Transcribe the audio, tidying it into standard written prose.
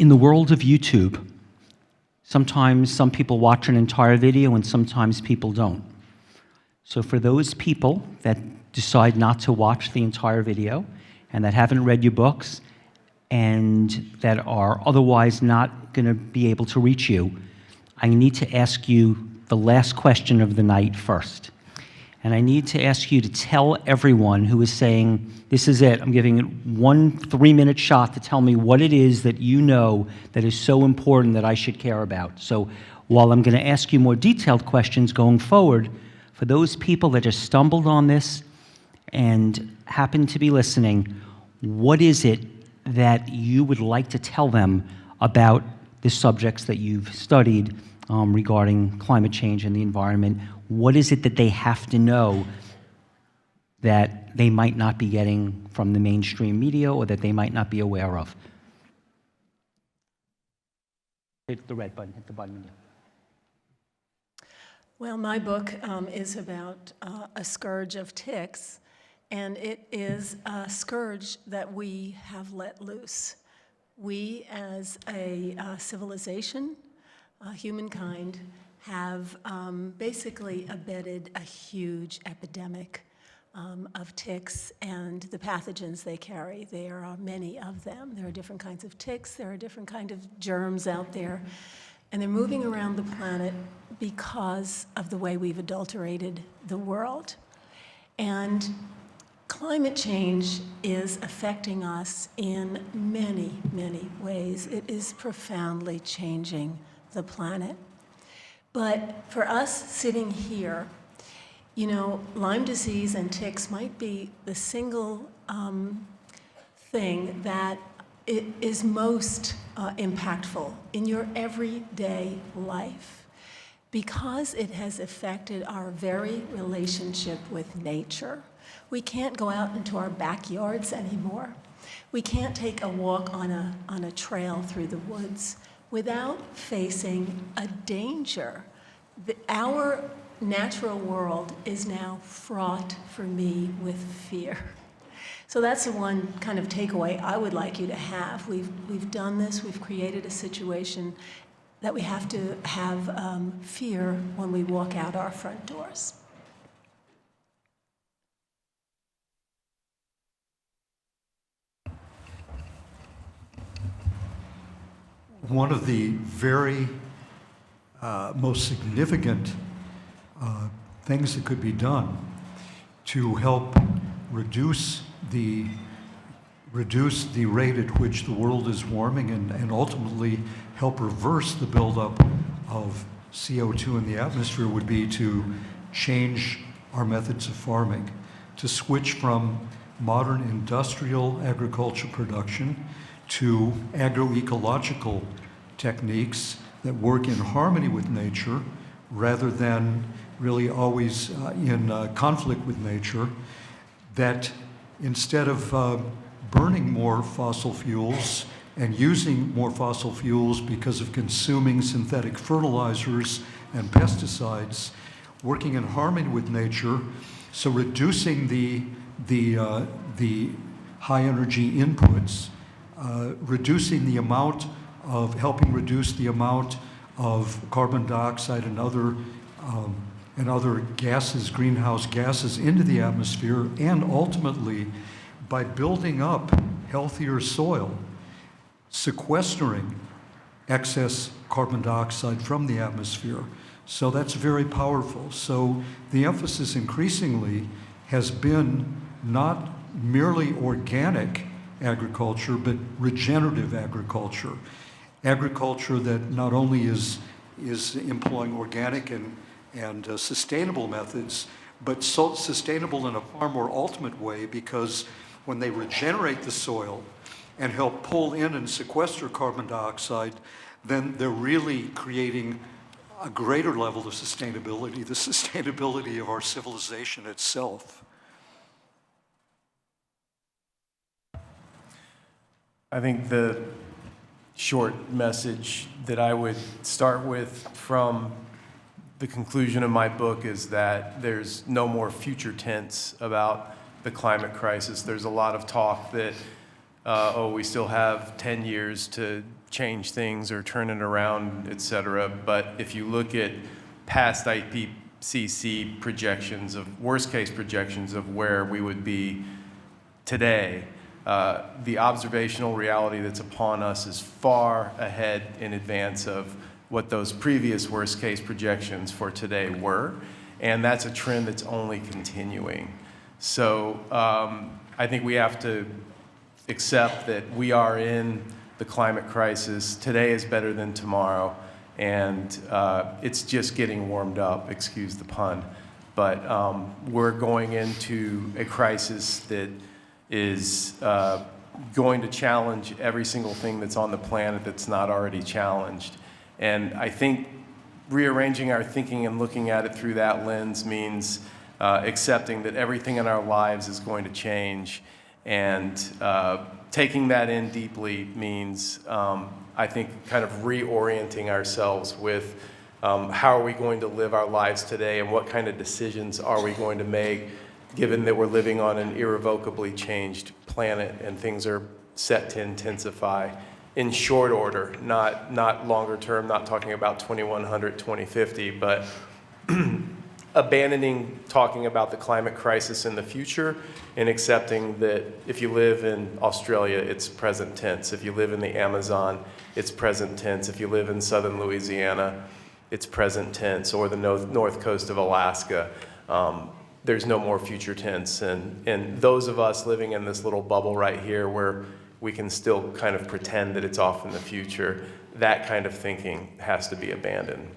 in the world of YouTube, sometimes some people watch an entire video and sometimes people don't. So for those people that decide not to watch the entire video and that haven't read your books and that are otherwise not going to be able to reach you, I need to ask you the last question of the night first. And I need to ask you to tell everyone who is saying, this is it, I'm giving it 1 3-minute shot to tell me what it is that you know that is so important that I should care about. So while I'm going to ask you more detailed questions going forward, for those people that just stumbled on this and happen to be listening, what is it that you would like to tell them about the subjects that you've studied regarding climate change and the environment? What is it that they have to know that they might not be getting from the mainstream media or that they might not be aware of? Hit the red button, hit the button. Well, my book is about a scourge of ticks, and it is a scourge that we have let loose. We, as a civilization, humankind, have basically abetted a huge epidemic of ticks and the pathogens they carry. There are many of them. There are different kinds of ticks. There are different kinds of germs out there. And they're moving around the planet because of the way we've adulterated the world. And climate change is affecting us in many, many ways. It is profoundly changing the planet. But for us sitting here, you know, Lyme disease and ticks might be the single thing that is most impactful in your everyday life because it has affected our very relationship with nature. We can't go out into our backyards anymore. We can't take a walk on a trail through the woods without facing a danger. Our natural world is now fraught for me with fear. So that's the one kind of takeaway I would like you to have. We've done this, we've created a situation that we have to have fear when we walk out our front doors. One of the very most significant things that could be done to help reduce the rate at which the world is warming and ultimately help reverse the buildup of CO2 in the atmosphere would be to change our methods of farming, to switch from modern industrial agriculture production to agroecological techniques that work in harmony with nature rather than really always in conflict with nature, that instead of burning more fossil fuels and using more fossil fuels because of consuming synthetic fertilizers and pesticides, working in harmony with nature, so reducing the high energy inputs, reducing the amount of, helping reduce the amount of carbon dioxide and other gases, greenhouse gases into the atmosphere, and ultimately by building up healthier soil, sequestering excess carbon dioxide from the atmosphere. So that's very powerful. So the emphasis increasingly has been not merely organic agriculture, but regenerative agriculture. Agriculture that not only is employing organic and sustainable methods, but so sustainable in a far more ultimate way, because when they regenerate the soil and help pull in and sequester carbon dioxide, then they're really creating a greater level of sustainability, the sustainability of our civilization itself. I think the short message that I would start with from the conclusion of my book is that there's no more future tense about the climate crisis. There's a lot of talk that we still have 10 years to change things or turn it around, et cetera. But if you look at past IPCC projections of, worst case projections of where we would be today, the observational reality that's upon us is far ahead in advance of what those previous worst case projections for today were. And that's a trend that's only continuing. So I think we have to accept that we are in the climate crisis. Today is better than tomorrow, and it's just getting warmed up, excuse the pun. But we're going into a crisis that is going to challenge every single thing that's on the planet that's not already challenged. And I think rearranging our thinking and looking at it through that lens means accepting that everything in our lives is going to change. And taking that in deeply means, I think, kind of reorienting ourselves with how are we going to live our lives today and what kind of decisions are we going to make, given that we're living on an irrevocably changed planet and things are set to intensify in short order, not longer term, not talking about 2100, 2050, but abandoning talking about the climate crisis in the future and accepting that if you live in Australia, it's present tense. If you live in the Amazon, it's present tense. If you live in southern Louisiana, it's present tense, or the north coast of Alaska. There's no more future tense. And those of us living in this little bubble right here where we can still kind of pretend that it's off in the future, that kind of thinking has to be abandoned.